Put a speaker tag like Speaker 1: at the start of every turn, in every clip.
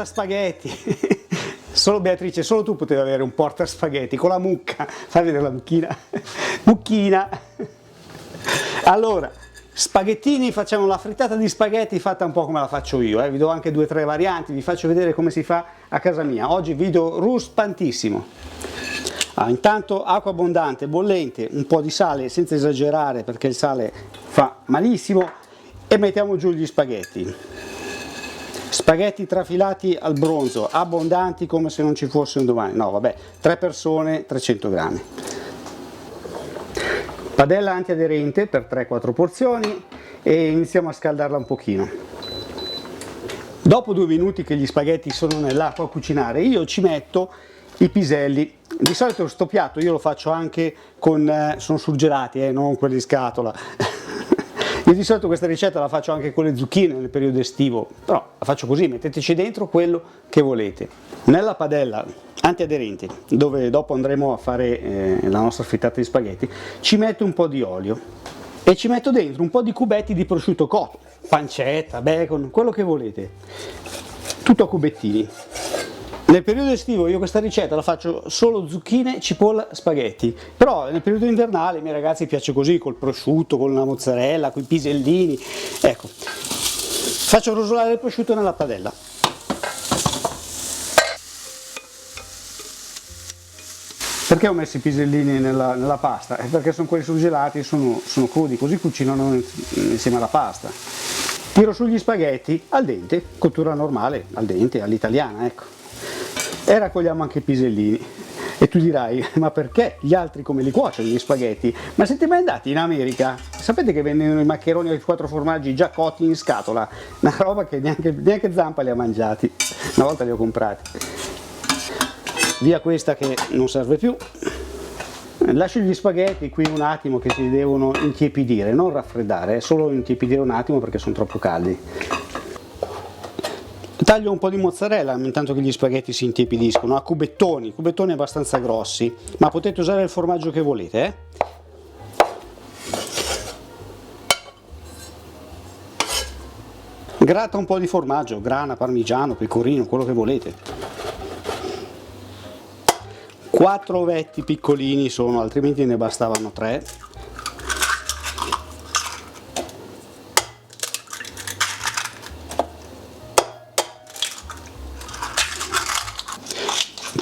Speaker 1: portaspaghetti. Solo Beatrice, solo tu potevi avere un portaspaghetti con la mucca. Fai vedere la mucchina. Mucchina. Allora, spaghettini, facciamo la frittata di spaghetti fatta un po' come la faccio io, vi do anche 2 o 3 varianti, vi faccio vedere come si fa a casa mia. Oggi video ruspantissimo. Intanto acqua abbondante, bollente, un po' di sale senza esagerare perché il sale fa malissimo, e mettiamo giù gli spaghetti. Spaghetti trafilati al bronzo, abbondanti come se non ci fosse un domani. No vabbè, 3 persone, 300 grammi. Padella antiaderente per 3-4 porzioni e iniziamo a scaldarla un pochino. Dopo 2 minuti che gli spaghetti sono nell'acqua a cucinare, io ci metto i piselli. Di solito sto piatto io lo faccio anche con, sono surgelati, non quelli di scatola. Io di solito questa ricetta la faccio anche con le zucchine nel periodo estivo, però la faccio così, metteteci dentro quello che volete. Nella padella antiaderente, dove dopo andremo a fare la nostra frittata di spaghetti, ci metto un po' di olio e ci metto dentro un po' di cubetti di prosciutto cotto, pancetta, bacon, quello che volete, tutto a cubettini. Nel periodo estivo io questa ricetta la faccio solo zucchine, cipolla, spaghetti, però nel periodo invernale ai miei ragazzi piace così, col prosciutto, con la mozzarella, con i pisellini. Ecco, faccio rosolare il prosciutto nella padella. Perché ho messo i pisellini nella pasta? Perché sono quelli surgelati, sono crudi, così cucinano insieme alla pasta. Tiro sugli spaghetti al dente, cottura normale, al dente, all'italiana, ecco. E raccogliamo anche i pisellini. E tu dirai, ma perché gli altri come li cuociono gli spaghetti? Ma siete mai andati in America? Sapete che vendono i maccheroni ai 4 formaggi già cotti in scatola? Una roba che neanche Zampa li ha mangiati. Una volta li ho comprati. Via questa che non serve più. Lascio gli spaghetti qui un attimo che si devono intiepidire, non raffreddare, solo intiepidire un attimo perché sono troppo caldi. Taglio un po' di mozzarella intanto che gli spaghetti si intiepidiscono a cubettoni abbastanza grossi, ma potete usare il formaggio che volete. Gratta un po' di formaggio, grana, parmigiano, pecorino, quello che volete. 4 ovetti piccolini sono, altrimenti ne bastavano 3.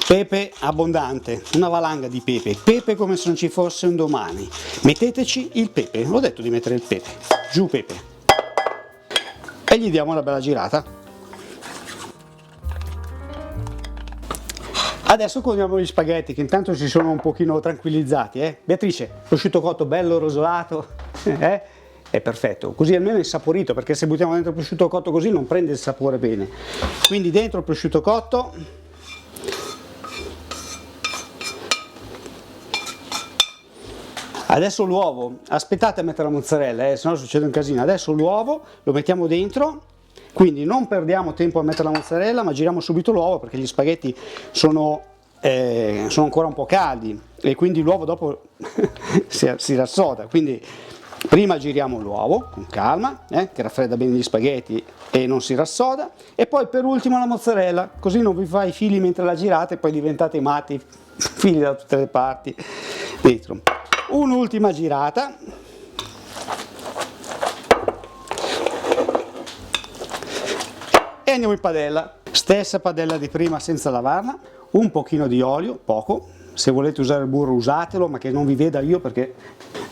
Speaker 1: Pepe abbondante, una valanga di pepe come se non ci fosse un domani. Metteteci il pepe, l'ho detto di mettere il pepe, giù pepe. E gli diamo una bella girata. Adesso coniamo gli spaghetti che intanto si sono un pochino tranquillizzati. Beatrice, prosciutto cotto bello rosolato, è perfetto, così almeno è saporito, perché se buttiamo dentro il prosciutto cotto così non prende il sapore bene. Quindi dentro il prosciutto cotto. Adesso l'uovo, aspettate a mettere la mozzarella, se no succede un casino. Adesso l'uovo lo mettiamo dentro, quindi non perdiamo tempo a mettere la mozzarella, ma giriamo subito l'uovo perché gli spaghetti sono ancora un po' caldi e quindi l'uovo dopo si rassoda. Quindi prima giriamo l'uovo con calma, che raffredda bene gli spaghetti e non si rassoda, e poi per ultimo la mozzarella, così non vi fa i fili mentre la girate e poi diventate matti, fili da tutte le parti dentro. Un'ultima girata e andiamo in padella, stessa padella di prima senza lavarla, un pochino di olio, poco, se volete usare il burro usatelo, ma che non vi veda io perché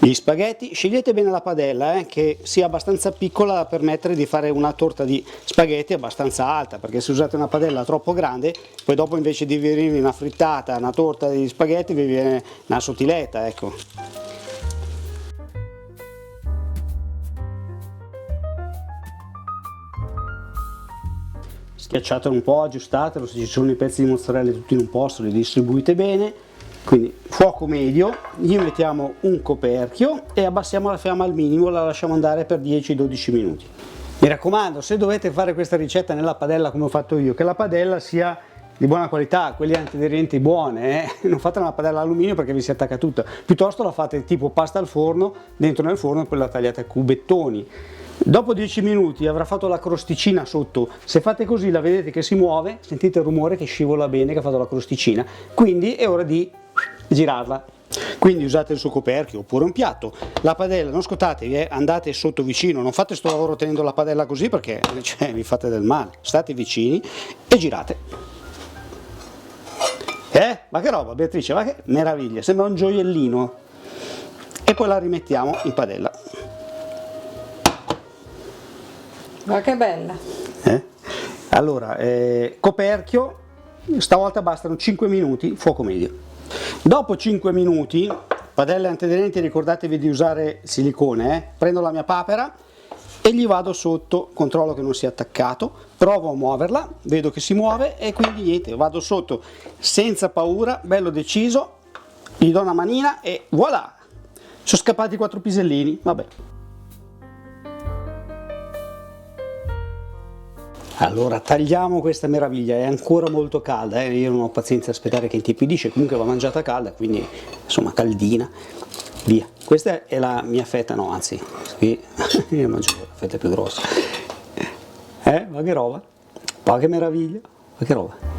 Speaker 1: gli spaghetti, scegliete bene la padella che sia abbastanza piccola da permettere di fare una torta di spaghetti abbastanza alta, perché se usate una padella troppo grande poi dopo invece di venirvi una frittata, una torta di spaghetti vi viene una sottiletta, ecco. Schiacciatelo un po', aggiustatelo, se ci sono i pezzi di mozzarella tutti in un posto li distribuite bene. Quindi fuoco medio, gli mettiamo un coperchio e abbassiamo la fiamma al minimo, la lasciamo andare per 10-12 minuti. Mi raccomando, se dovete fare questa ricetta nella padella come ho fatto io, che la padella sia di buona qualità, quelli antiaderenti buone, non fate una padella alluminio perché vi si attacca tutto, piuttosto la fate tipo pasta al forno, dentro nel forno e poi la tagliate a cubettoni. Dopo 10 minuti avrà fatto la crosticina sotto. Se fate così la vedete che si muove, sentite il rumore che scivola bene, che ha fatto la crosticina. Quindi è ora di girarla. Quindi usate il suo coperchio oppure un piatto. La padella, non scottatevi, andate sotto vicino, non fate sto lavoro tenendo la padella così perché vi fate del male. State vicini e girate. Ma che roba, Beatrice, ma che meraviglia, sembra un gioiellino. E poi la rimettiamo in padella.
Speaker 2: Ma che bella!
Speaker 1: Allora, coperchio, stavolta bastano 5 minuti, fuoco medio. Dopo 5 minuti, padelle antiaderenti, ricordatevi di usare silicone, prendo la mia papera e gli vado sotto, controllo che non sia attaccato, provo a muoverla, vedo che si muove e quindi niente, vado sotto senza paura, bello deciso, gli do una manina e voilà! Sono scappati 4 pisellini, vabbè. Allora tagliamo questa meraviglia, è ancora molto calda, io non ho pazienza a aspettare che intiepidisce, comunque va mangiata calda, quindi insomma caldina, via. Questa è la mia fetta, no anzi, qui io mangio la fetta più grossa. Ma che roba, ma che meraviglia, ma che roba.